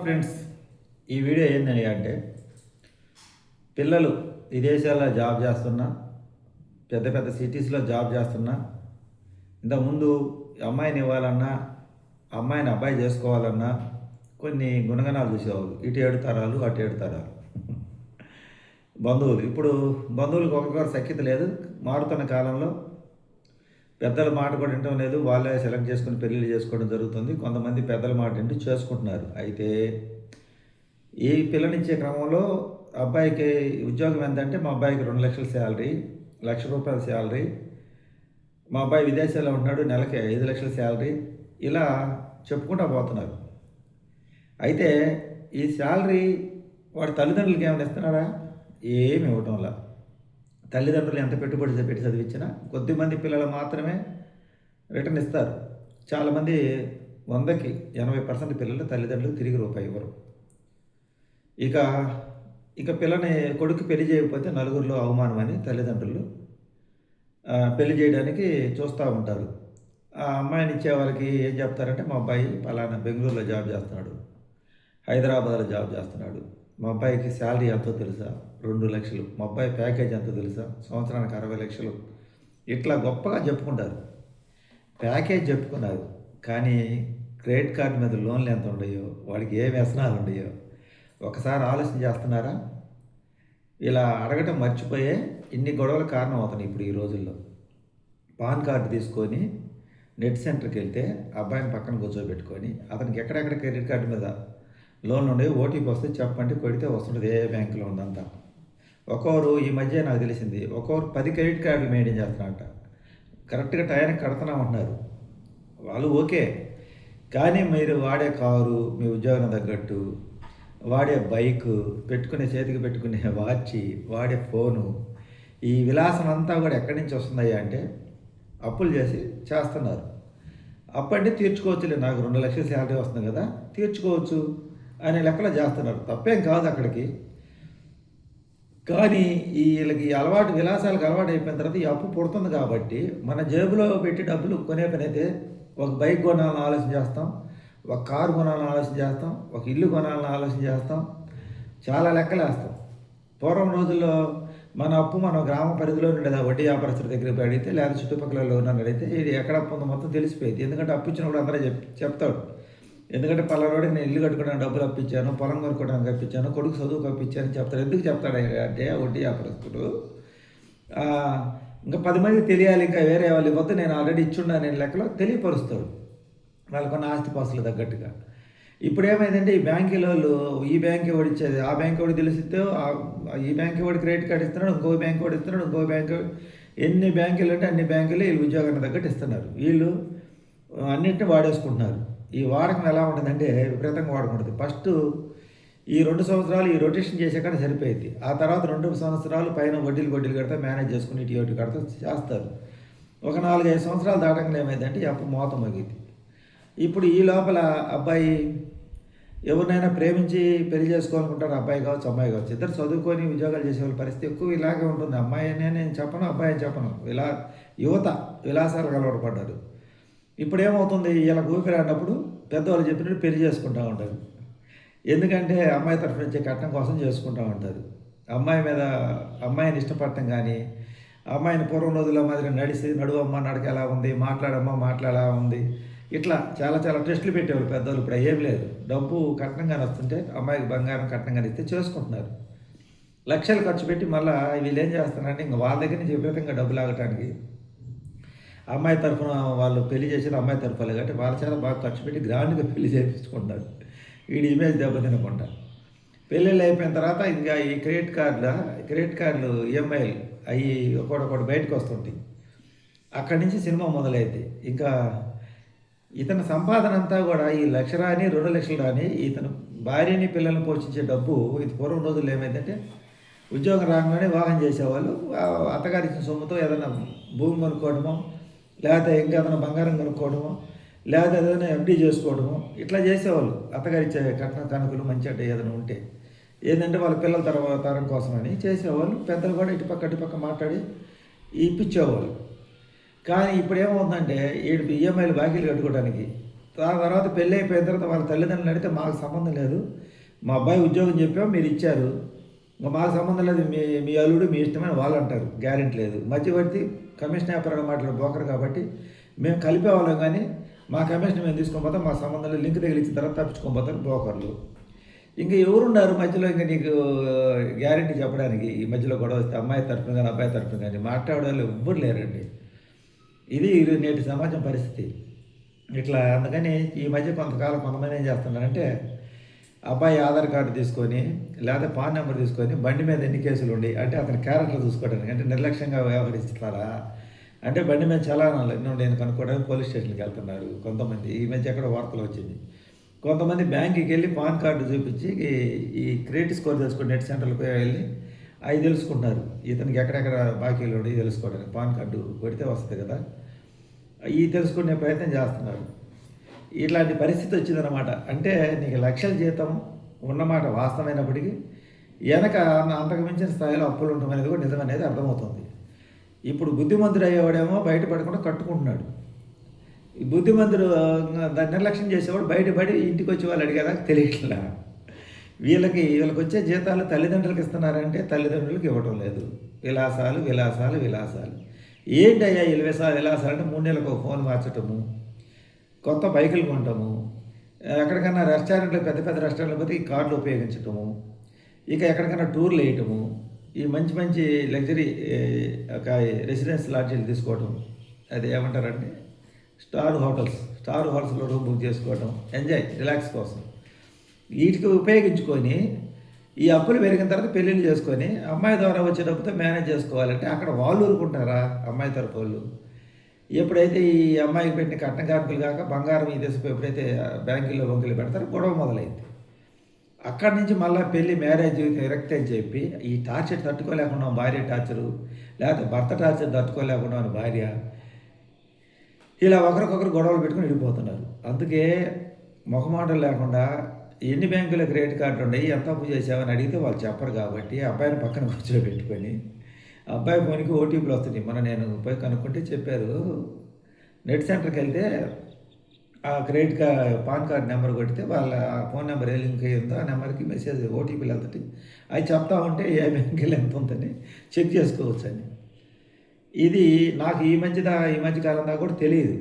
Friends, ఈ video ఏందని అంటే పిల్లలు విదేశాల్లో జాబ్ చేస్తున్నా, పెద్ద పెద్ద సిటీస్లో జాబ్ చేస్తున్నా, ఇంతకుముందు అమ్మాయిని ఇవ్వాలన్నా, అమ్మాయిని అబ్బాయి చేసుకోవాలన్నా కొన్ని గుణగణాలు చూసేవాళ్ళు. ఇటు 7 తరాలు, అటు 7 తరాలు. బంధువులు ఇప్పుడు బంధువులకు ఒకరికొకరు సఖ్యత లేదు. మారుతున్న కాలంలో పెద్దల మాట కూడా వినటం లేదు. వాళ్ళే సెలెక్ట్ చేసుకుని పెళ్ళిళ్ళు చేసుకోవడం జరుగుతుంది. కొంతమంది పెద్దల మాట వింటూ చేసుకుంటున్నారు. అయితే ఈ పిల్లనిచ్చే క్రమంలో అబ్బాయికి ఉద్యోగం ఎంతంటే, మా అబ్బాయికి 2 లక్షల శాలరీ, ₹1,00,000 శాలరీ, మా అబ్బాయి విదేశాల్లో ఉంటున్నాడు, నెలకి 5 లక్షల శాలరీ, ఇలా చెప్పుకుంటూ పోతున్నారు. అయితే ఈ శాలరీ వాడి తల్లిదండ్రులకి ఏమైనా ఇస్తున్నారా? ఏమి ఇవ్వటం వల్ల తల్లిదండ్రులు ఎంత పెట్టుబడి పెట్టి చదివించినా కొద్దిమంది పిల్లలు మాత్రమే రిటర్న్ ఇస్తారు. చాలామంది 100కి 80% పిల్లలు తల్లిదండ్రులకు తిరిగి రూపాయి ఇవ్వరు. ఇక ఇక పిల్లని కొడుకు పెళ్లి చేయకపోతే నలుగురిలో అవమానమని తల్లిదండ్రులు పెళ్లి చేయడానికి చూస్తూ ఉంటారు. ఆ అమ్మాయిని ఇచ్చే వాళ్ళకి ఏం చెప్తారంటే, మా అబ్బాయి పలానా బెంగళూరులో జాబ్ చేస్తున్నాడు, హైదరాబాద్లో జాబ్ చేస్తున్నాడు, మా అబ్బాయికి శాలరీ ఎంతో తెలుసా, 2 లక్షలు, మా అబ్బాయి ప్యాకేజ్ ఎంతో తెలుసా, సంవత్సరానికి 60 లక్షలు, ఇట్లా గొప్పగా చెప్పుకుంటారు. ప్యాకేజ్ చెప్పుకున్నారు, కానీ క్రెడిట్ కార్డు మీద లోన్లు ఎంత ఉన్నాయో, వాడికి ఏ వ్యసనాలు ఉన్నాయో ఒకసారి ఆలోచన చేస్తున్నారా? ఇలా అడగటం మర్చిపోయే ఇన్ని గొడవలు కారణం అవుతున్నాయి ఇప్పుడు ఈ రోజుల్లో. పాన్ కార్డు తీసుకొని నెట్ సెంటర్కి వెళ్తే అబ్బాయిని పక్కన కూర్చోబెట్టుకొని అతనికి ఎక్కడెక్కడ క్రెడిట్ కార్డు మీద లోన్లు ఉండేవి, ఓటీపీ వస్తే చెప్పండి, కొడితే వస్తుంటుంది ఏ బ్యాంకులో ఉందంతా. ఒక్కొక్కరు ఈ మధ్య నాకు తెలిసింది, ఒక్కొక్కరు 10 క్రెడిట్ కార్డులు మెయింటైన్ చేస్తున్నారంట. కరెక్ట్గా టైంకి కడుతున్నాం అంటున్నారు. వాళ్ళు ఓకే, కానీ మీరు వాడే కారు, మీ ఉద్యోగం తగ్గట్టు వాడే బైకు, పెట్టుకునే చేతికి పెట్టుకునే వాచి, వాడే ఫోను, ఈ విలాసం అంతా కూడా ఎక్కడి నుంచి వస్తున్నాయి అంటే అప్పులు చేసి చేస్తున్నారు. అప్పు అంటే తీర్చుకోవచ్చులే, నాకు 2 లక్షల శాలరీ వస్తుంది కదా, తీర్చుకోవచ్చు అనే లెక్కలో చేస్తున్నారు. తప్పేం కాదు అక్కడికి. కానీ వీళ్ళకి అలవాటు, విలాసాలకు అలవాటు అయిపోయిన తర్వాత ఈ అప్పు పుడుతుంది కాబట్టి మన జేబులో పెట్టి డబ్బులు కొనే పని అయితే ఒక బైక్ కొనాలని ఆలోచన చేస్తాం, ఒక కారు కొనాలని ఆలోచన చేస్తాం, ఒక ఇల్లు కొనాలని ఆలోచన చేస్తాం, చాలా లెక్కలు వేస్తాం. పూర్వం రోజుల్లో మన అప్పు మన గ్రామ పరిధిలో ఉండేది. వడ్డీ వ్యాపారస్తుల దగ్గరికి అడిగితే, లేదా చుట్టుపక్కల ఉన్న అడిగితే ఇది ఎక్కడ అప్పు ఉందో మొత్తం తెలిసిపోయింది. ఎందుకంటే అప్పు ఇచ్చినప్పుడు అందరూ చెప్తాడు. ఎందుకంటే పలానాడికి నేను ఇల్లు కట్టుకోవడానికి డబ్బులు అప్పించాను, పొలం కొనుక్కోవడానికి అప్పించాను, కొడుకు చదువుకు అప్పించాను చెప్తాడు. ఎందుకు చెప్తాడు అంటే వడ్డీ వ్యాపారస్తుడు ఇంకా 10 మందికి తెలియాలి, ఇంకా వేరే వాళ్ళు ఇవ్వద్దు, నేను ఆల్రెడీ ఇచ్చున్నా నేను లెక్కలో తెలియపరుస్తాడు వాళ్ళకున్న ఆస్తిపాస్తులు తగ్గట్టుగా. ఇప్పుడు ఏమైందంటే ఈ బ్యాంకుల వాళ్ళు ఈ బ్యాంక్ ఎవడు ఇచ్చేది, ఆ బ్యాంక్ ఎవడు తెలిసితే ఈ బ్యాంక్ ఎవడు క్రెడిట్ కార్డు ఇస్తున్నాడు, ఇంకో బ్యాంక్ వాడు ఇస్తున్నాడు, ఇంకో బ్యాంకు, ఎన్ని బ్యాంకులు అంటే అన్ని బ్యాంకులు వీళ్ళు ఉద్యోగాన్ని తగ్గట్టు ఇస్తున్నారు. వీళ్ళు అన్నింటినీ వాడేసుకుంటున్నారు. ఈ వాడకం ఎలా ఉంటుందంటే విపరీతంగా వాడుకుంటుంది. ఫస్ట్ ఈ 2 సంవత్సరాలు ఈ రొటేషన్ చేసాక సరిపోయింది. ఆ తర్వాత 2 సంవత్సరాలు పైన వడ్డీలు కడితే మేనేజ్ చేసుకుని ఇటు కడితే చేస్తారు. ఒక 4-5 సంవత్సరాలు దాటంగా ఏమైందంటే ఈ అప్పు మోత మోగింది. ఇప్పుడు ఈ లోపల అబ్బాయి ఎవరినైనా ప్రేమించి పెళ్లి చేసుకోవాలనుకుంటారు, అబ్బాయి కావచ్చు అమ్మాయి కావచ్చు, ఇద్దరు చదువుకొని ఉద్యోగాలు చేసే వాళ్ళ పరిస్థితి ఎక్కువ ఇలాగే ఉంటుంది. అమ్మాయి అని నేను చెప్పను, అబ్బాయి అని చెప్పను, యువత విలాసాలకు అలవాటు పడ్డారు. ఇప్పుడు ఏమవుతుంది, ఇలా ఊపిరి ఆడినప్పుడు పెద్దవాళ్ళు చెప్పినట్టు పెళ్లి చేసుకుంటూ ఉంటారు. ఎందుకంటే అమ్మాయి తరఫు నుంచి కట్నం కోసం చేసుకుంటూ ఉంటారు. అమ్మాయిని ఇష్టపడటం కానీ, అమ్మాయిని పూర్వం రోజుల మాదిరి నడువమ్మ నడక ఎలా ఉంది, మాట్లాడా ఉంది, ఇట్లా చాలా చాలా టెస్టులు పెట్టేవాళ్ళు పెద్దవాళ్ళు. ఇప్పుడు ఏం లేదు, డబ్బు కట్నంగానే వస్తుంటే అమ్మాయికి బంగారం కట్నంగానే ఇస్తే చేసుకుంటున్నారు. లక్షలు ఖర్చు పెట్టి మళ్ళీ వీళ్ళు ఏం చేస్తున్నారంటే ఇంకా వాళ్ళ దగ్గర నుంచి విపరీతంగా డబ్బులు ఆగటానికి అమ్మాయి తరఫున వాళ్ళు పెళ్లి చేసేది అమ్మాయి తరఫున కాబట్టి వాళ్ళు చాలా బాగా ఖర్చు పెట్టి గ్రాండ్గా పెళ్లి చేయించుకుంటారు. వీడి ఇమేజ్ దెబ్బతినకుండా. పెళ్ళిళ్ళు అయిపోయిన తర్వాత ఇంకా ఈ క్రెడిట్ కార్డులు ఈఎంఐలు అవి ఒకటి బయటకు వస్తుంటాయి. అక్కడి నుంచి సినిమా మొదలైంది. ఇంకా ఇతని సంపాదన అంతా కూడా ఈ 1,00,000 రాని 2 లక్షలు రాని ఇతను భార్యని పిల్లల్ని పోషించే డబ్బు. ఇది పూర్వం రోజుల్లో ఏమైందంటే ఉద్యోగం రాగానే వివాహం చేసేవాళ్ళు, అత్తగారి ఇచ్చిన సొమ్ముతో ఏదైనా భూమి కొనుక్కోవడమో, లేకపోతే ఇంకా ఏదైనా బంగారం కొనుక్కోవడమో, లేకపోతే ఏదైనా ఎండీ చేసుకోవడమో ఇట్లా చేసేవాళ్ళు. అత్తగారి ఇచ్చే కట్న కానుకలు మంచి అంటే ఏదైనా ఉంటే ఏంటంటే వాళ్ళ పిల్లల తరం కోసమని చేసేవాళ్ళు. పెద్దలు కూడా ఇటుపక్క మాట్లాడి ఇప్పించేవాళ్ళు. కానీ ఇప్పుడు ఏమవుతుందంటే ఈయనకి ఈఎంఐలు బాకీలు కట్టుకోవడానికి ఆ తర్వాత పెళ్ళి అయిపోయిన తర్వాత వాళ్ళ తల్లిదండ్రులు అడిగితే మాకు సంబంధం లేదు, మా అబ్బాయి ఉద్యోగం చెప్పాం మీరు ఇచ్చారు, ఇంకా మాకు సంబంధం లేదు, మీ మీ అల్లుడు మీ ఇష్టమైన వాళ్ళు అంటారు, గ్యారెంటీ లేదు. మధ్యవర్తి కమిషన్ వ్యాపారంగా మాట్లాడే బ్రోకర్ కాబట్టి మేము కలిపేవాళ్ళం, కానీ మా కమిషన్ మేము తీసుకొని పోతాం, మా సంబంధంలో లింక్ తగిలించిన తర్వాత తప్పించుకొని పోతారు బ్రోకర్లు. ఇంకా ఎవరున్నారు మధ్యలో ఇంకా నీకు గ్యారెంటీ చెప్పడానికి? ఈ మధ్యలో గొడవ వస్తే అమ్మాయి తరఫున కానీ అబ్బాయి తరఫున కానీ మాట్లాడే వాళ్ళు ఎవ్వరు లేరండి. ఇది నేటి సమాజం పరిస్థితి. ఇట్లా అందుకని ఈ మధ్య కొంతకాలం కొంతమంది ఏం చేస్తున్నారంటే అబ్బాయి ఆధార్ కార్డు తీసుకొని లేదా పాన్ నెంబర్ తీసుకొని బండి మీద ఎన్ని కేసులు ఉండి అంటే అతని క్యారెక్టర్ చూసుకోవడానికి, అంటే నిర్లక్ష్యంగా వ్యవహరిస్తారా అంటే బండి మీద చలానాలు ఎన్నో నేను కనుక్కోవడానికి పోలీస్ స్టేషన్కి వెళ్తున్నారు కొంతమంది. ఈ మధ్య ఎక్కడ వార్తలు వచ్చింది, కొంతమంది బ్యాంకుకి వెళ్ళి పాన్ కార్డు చూపించి ఈ క్రెడిట్ స్కోర్ తెలుసుకుని నెట్ సెంటర్లకు వెళ్ళి అవి తెలుసుకుంటున్నారు, ఇతనికి ఎక్కడెక్కడ బాకీలు ఉండి తెలుసుకోవడానికి. పాన్ కార్డు కొడితే వస్తుంది కదా, ఇవి తెలుసుకునే ప్రయత్నం చేస్తున్నారు. ఇట్లాంటి పరిస్థితి వచ్చిందనమాట. అంటే నీకు లక్షల జీతం ఉన్నమాట వాస్తవమైనప్పటికీ వెనక అంతకు మించిన స్థాయిలో అప్పులు ఉండడం అనేది కూడా నిజమనేది అర్థమవుతుంది. ఇప్పుడు బుద్ధిమంతుడు అయ్యేవాడేమో బయటపడకుండా కట్టుకుంటున్నాడు, ఈ బుద్ధిమంతుడు దాన్ని నిర్లక్ష్యం చేసేవాడు బయటపడి ఇంటికి వచ్చి వాళ్ళు అడిగేదాకా తెలియట్లా. వీళ్ళకి వచ్చే జీతాలు తల్లిదండ్రులకు ఇస్తున్నారంటే తల్లిదండ్రులకు ఇవ్వటం లేదు. విలాసాలు విలాసాలు విలాసాలు. ఏంటయ్యా ఈ విలాసాలు అంటే 3 నెలలకు ఒక ఫోన్ మార్చటము, కొత్త బైకులు కొనటము, ఎక్కడికన్నా రెస్టారెంట్లు పెద్ద పెద్ద రెస్టారెంట్లు పోతే ఈ కార్డులు ఉపయోగించటము, ఇక ఎక్కడికైనా టూర్లు వేయటము, ఈ మంచి మంచి లగ్జరీ ఒక రెసిడెన్స్ లాడ్జీలు తీసుకోవటం, అది ఏమంటారండి స్టార్ హోటల్స్లో రూమ్ బుక్ చేసుకోవటం, ఎంజాయ్ రిలాక్స్ కోసం. వీటికి ఉపయోగించుకొని ఈ అప్పులు పెరిగిన తర్వాత పెళ్ళిళ్ళు చేసుకొని అమ్మాయి ద్వారా వచ్చే డబ్బుతో మేనేజ్ చేసుకోవాలంటే అక్కడ వాళ్ళు ఊరుకుంటారా? అమ్మాయి తరపు వాళ్ళు ఎప్పుడైతే ఈ అమ్మాయికి పెట్టిన కట్న కానుకలు కాక బంగారం ఈ దేశపు ఎప్పుడైతే బ్యాంకుల్లో బొంకులు పెడతారో గొడవ మొదలైంది. అక్కడి నుంచి మళ్ళీ పెళ్ళి మ్యారేజ్ విరక్తి అని చెప్పి ఈ టార్చర్ తట్టుకోలేకుండా భార్య టార్చరు, లేకపోతే భర్త టార్చర్ తట్టుకోలేకుండా భార్య, ఇలా ఒకరికొకరు గొడవలు పెట్టుకుని వెళ్ళిపోతున్నారు. అందుకే మొహమాటం లేకుండా ఎన్ని బ్యాంకుల క్రెడిట్ కార్డు ఉన్నాయి, ఎంత అప్పు చేసావని అడిగితే వాళ్ళు చెప్పరు. కాబట్టి అబ్బాయిని పక్కన కూర్చోబెట్టుకొని అబ్బాయి ఫోన్కి ఓటీపీలు వస్తున్నాయి. నేను పోయి కనుక్కుంటే చెప్పారు, నెట్ సెంటర్కి వెళ్తే ఆ క్రెడిట్ పాన్ కార్డ్ నెంబర్ కొడితే వాళ్ళ ఫోన్ నెంబర్ ఏ లింక్ అయ్యిందో ఆ నెంబర్కి మెసేజ్ ఓటీపీలు వెళ్తాయి. అవి చెప్తా ఉంటే ఏ బ్యాంకులు ఎంత ఉందని చెక్ చేసుకోవచ్చు అని. ఇది నాకు ఈ మధ్య కాలం దాకా కూడా తెలియదు.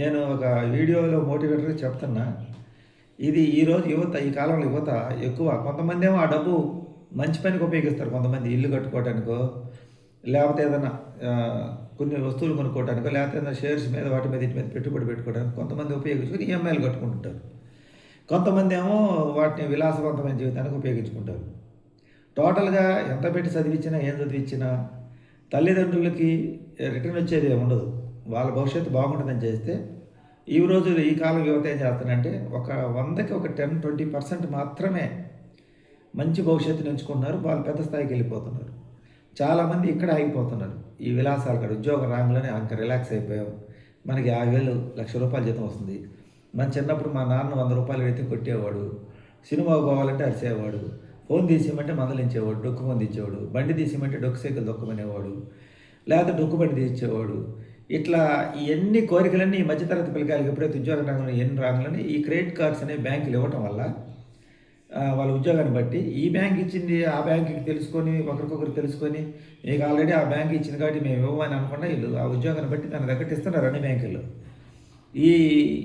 నేను ఒక వీడియోలో మోటివేటర్గా చెప్తున్నా. ఇది ఈరోజు యువత, ఈ కాలంలో యువత ఎక్కువ, కొంతమంది ఏమో ఆ డబ్బు మంచి పనికి ఉపయోగిస్తారు. కొంతమంది ఇల్లు కట్టుకోవడానికో, లేకపోతే ఏదైనా కొన్ని వస్తువులు కొనుక్కోవడానికో, లేకపోతే ఏదైనా షేర్స్ మీద వాటి మీద ఇంటి మీద పెట్టుబడి పెట్టుకోవడానికి కొంతమంది ఉపయోగించుకొని ఈఎంఐలు కట్టుకుంటుంటారు. కొంతమంది ఏమో వాటిని విలాసవంతమైన జీవితానికి ఉపయోగించుకుంటారు. టోటల్గా ఎంత పెట్టి చదివించినా ఏం చదివించినా తల్లిదండ్రులకి రిటర్న్ వచ్చేది ఉండదు. వాళ్ళ భవిష్యత్తు బాగుంటుందని చేస్తే ఈ రోజు ఈ కాలం యువత ఏం చేస్తానంటే ఒక 100కి ఒక 10-20% మాత్రమే మంచి భవిష్యత్తుని ఎంచుకుంటున్నారు. వాళ్ళు పెద్ద స్థాయికి వెళ్ళిపోతున్నారు. చాలామంది ఇక్కడ ఆగిపోతున్నారు. ఈ విలాసాలు కాదు, ఉద్యోగం రాగానే అంక రిలాక్స్ అయిపోయాం, మనకి 50,000 1,00,000 జీతం వస్తుంది. మన చిన్నప్పుడు మా నాన్న 100 రూపాయలు పెడితే కొట్టేవాడు, సినిమాకు పోవాలంటే అరిసేవాడు, ఫోన్ తీసేయమంటే మందలించేవాడు, డొక్కు మంది ఇచ్చేవాడు, బండి తీసేయమంటే డొక్కు సైకిల్ దొక్కమనేవాడు, లేకపోతే డొక్కు బండి తీసేవాడు. ఇట్లా ఎన్ని కోరికలన్నీ ఈ మధ్యతరగతి పిల్లకాయలకి ఎప్పుడైతే ఉద్యోగ రంగంలో ఎన్ని రాగాలని ఈ క్రెడిట్ కార్డ్స్ అనే బ్యాంకులు ఇవ్వటం వల్ల వాళ్ళ ఉద్యోగాన్ని బట్టి ఈ బ్యాంక్ ఇచ్చింది ఆ బ్యాంకుకి తెలుసుకొని ఒకరికొకరు తెలుసుకొని మీకు ఆల్రెడీ ఆ బ్యాంక్ ఇచ్చింది కాబట్టి మేము ఇవ్వమని అనుకున్నా వీళ్ళు ఆ ఉద్యోగాన్ని బట్టి దాన్ని దగ్గర ఇస్తున్నారు అన్ని బ్యాంకుల్లో.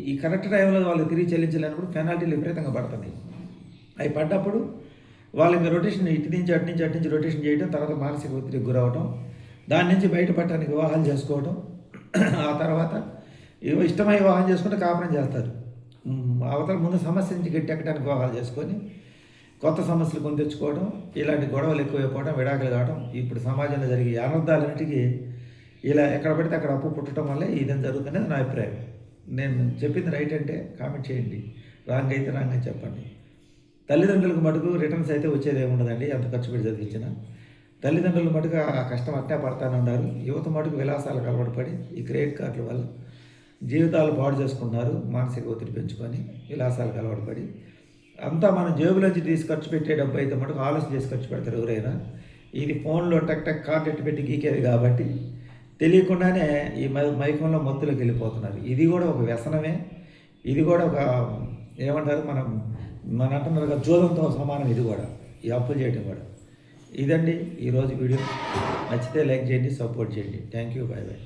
ఈ కరెక్ట్ టైంలో వాళ్ళు తిరిగి చెల్లించలేనప్పుడు పెనాల్టీలు విపరీతంగా పడుతున్నాయి. అవి పడ్డప్పుడు వాళ్ళకి రొటేషన్ ఇటు నుంచి అటు నుంచి రొటేషన్ చేయడం, తర్వాత మానసిక ఒత్తిడికి గురవటం, దాని నుంచి బయటపడటానికి వివాహాలు చేసుకోవడం, ఆ తర్వాత ఇష్టమై వివాహం చేసుకుంటే కాపురం చేస్తారు. అవతల ముందు సమస్య నుంచి గట్టెక్కడానికి వివాహాలు చేసుకొని కొత్త సమస్యలు కొని తెచ్చుకోవడం, ఇలాంటి గొడవలు ఎక్కువైపోవడం, విడాకులు కావడం, ఇప్పుడు సమాజంలో జరిగే అనర్థాలన్నిటికీ ఇలా ఎక్కడ పడితే అక్కడ అప్పు పుట్టడం వల్లే ఇదేం జరుగుతుందని నా అభిప్రాయం. నేను చెప్పింది రైట్ అంటే కామెంట్ చేయండి, రాంగ్ అయితే రాంగ్ అని చెప్పండి. తల్లిదండ్రులకు మటుకు రిటర్న్స్ అయితే వచ్చేది ఏముండదండి, ఎంత ఖర్చు పెట్టి చదివించినా. తల్లిదండ్రులు మటుకు ఆ కష్టం అట్టే పడతానున్నారు. యువత మటుకు విలాసాలకు అలవాటు పడి ఈ క్రెడిట్ కార్డుల వల్ల జీవితాలు పాడు చేసుకుంటున్నారు. మానసిక ఒత్తిడి పెంచుకొని విలాసాలకు అలవాటు పడి అంతా మన జేబులోంచి తీసి ఖర్చు పెట్టే డబ్బు అయితే మటుకు ఆలోచన చేసి ఖర్చు పెడతారు ఎవరైనా. ఇది ఫోన్లో టక్ కార్డు ఎట్టు పెట్టి గీకేది కాబట్టి తెలియకుండానే ఈ మైకంలో మత్తులోకి వెళ్ళిపోతున్నారు. ఇది కూడా ఒక వ్యసనమే. ఇది కూడా ఒక ఏమంటారు మన అంటున్నారు కదా, జూదంతో సమానం ఇది కూడా, ఈ అప్పులు చేయడం కూడా. ఇదండి ఈరోజు వీడియో. నచ్చితే లైక్ చేయండి, సపోర్ట్ చేయండి. Thank you, by by.